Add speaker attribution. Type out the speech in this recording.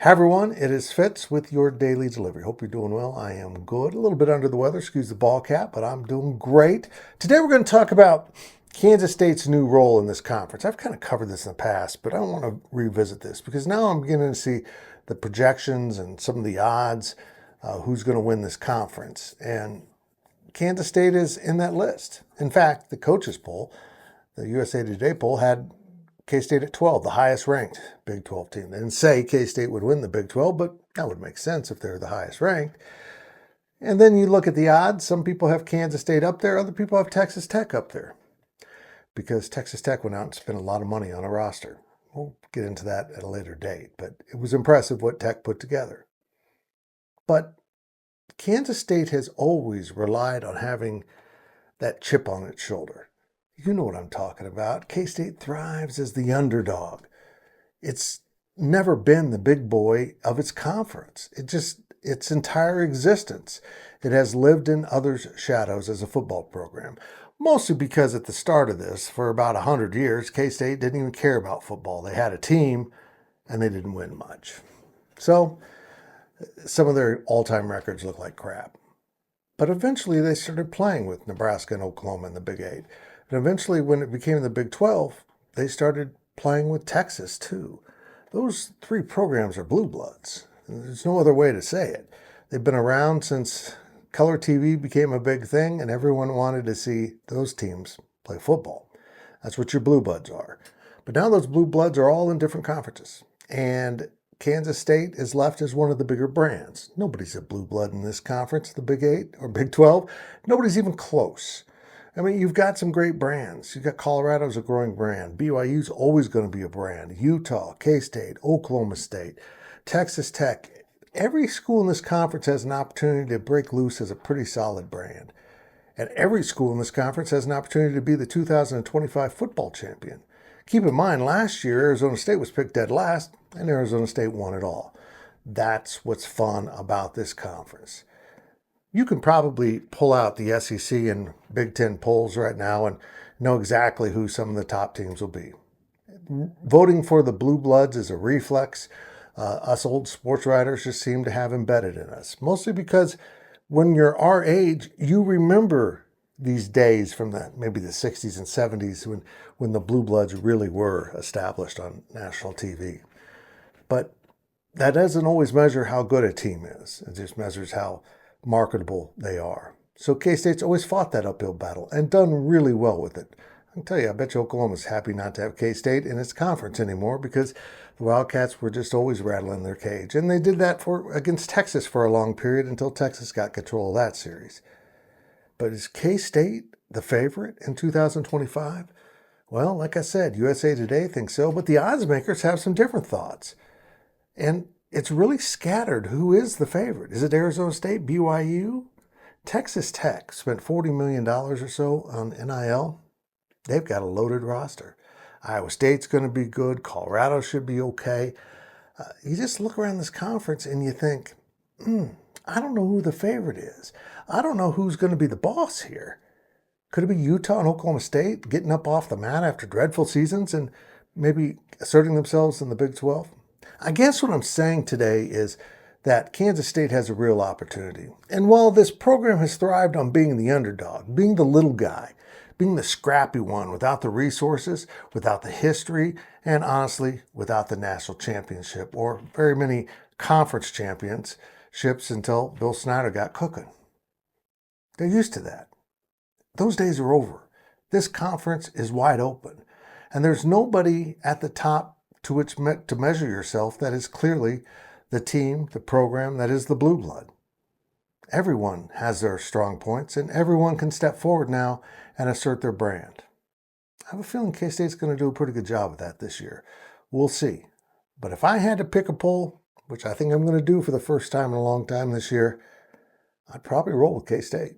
Speaker 1: Hi everyone, it is Fitz with your daily delivery. Hope you're doing well. I am good. A little bit under the weather, excuse the ball cap, but I'm doing great. Today we're going to talk about Kansas State's new role in this conference. I've kind of covered this in the past, but I want to revisit this because now I'm beginning to see the projections and some of the odds, who's going to win this conference. And Kansas State is in that list. In fact, the coaches poll, the USA Today poll, had K-State at 12, the highest ranked Big 12 team. They didn't say K-State would win the Big 12, but that would make sense if they're the highest ranked. And then you look at the odds. Some people have Kansas State up there. Other people have Texas Tech up there because Texas Tech went out and spent a lot of money on a roster. We'll get into that at a later date, but it was impressive what Tech put together. But Kansas State has always relied on having that chip on its shoulder. You know what I'm talking about. K-State thrives as the underdog. It's never been the big boy of its conference. Its entire existence, it has lived in others' shadows as a football program. Mostly because at the start of this, for about 100 years, K-State didn't even care about football. They had a team, and they didn't win much. So some of their all-time records look like crap. But eventually they started playing with Nebraska and Oklahoma in the Big 8. And eventually, when it became the Big 12, they started playing with Texas, too. Those three programs are blue bloods. There's no other way to say it. They've been around since color TV became a big thing, and everyone wanted to see those teams play football. That's what your blue bloods are. But now those blue bloods are all in different conferences. And Kansas State is left as one of the bigger brands. Nobody's a blue blood in this conference, the Big 8 or Big 12. Nobody's even close. I mean, you've got some great brands. You've got Colorado's a growing brand. BYU's always going to be a brand. Utah, K-State, Oklahoma State, Texas Tech. Every school in this conference has an opportunity to break loose as a pretty solid brand. And every school in this conference has an opportunity to be the 2025 football champion. Keep in mind, last year, Arizona State was picked dead last, and Arizona State won it all. That's what's fun about this conference. You can probably pull out the SEC and Big Ten polls right now and know exactly who some of the top teams will be. Voting for the blue bloods is a reflex us old sports writers just seem to have embedded in us. Mostly because when you're our age, you remember these days from maybe the 60s and 70s when the blue bloods really were established on national TV. But that doesn't always measure how good a team is. It just measures how marketable they are. So K-State's always fought that uphill battle and done really well with it. I can tell you, I bet you Oklahoma's happy not to have K-State in its conference anymore because the Wildcats were just always rattling their cage. And they did that against Texas for a long period until Texas got control of that series. But is K-State the favorite in 2025? Well, like I said, USA Today thinks so, but the odds makers have some different thoughts. And it's really scattered. Who is the favorite? Is it Arizona State, BYU? Texas Tech spent $40 million or so on NIL. They've got a loaded roster. Iowa State's going to be good. Colorado should be okay. You just look around this conference and you think, I don't know who the favorite is. I don't know who's going to be the boss here. Could it be Utah and Oklahoma State getting up off the mat after dreadful seasons and maybe asserting themselves in the Big 12? I guess what I'm saying today is that Kansas State has a real opportunity. And while this program has thrived on being the underdog, being the little guy, being the scrappy one without the resources, without the history, and honestly, without the national championship or very many conference championships until Bill Snyder got cooking. They're used to that. Those days are over. This conference is wide open. And there's nobody at the top to which to measure yourself that is clearly the team, the program that is the blue blood. Everyone has their strong points, and everyone can step forward now and assert their brand. I have a feeling K-State's going to do a pretty good job of that this year. We'll see. But if I had to pick a poll, which I think I'm going to do for the first time in a long time this year, I'd probably roll with K-State.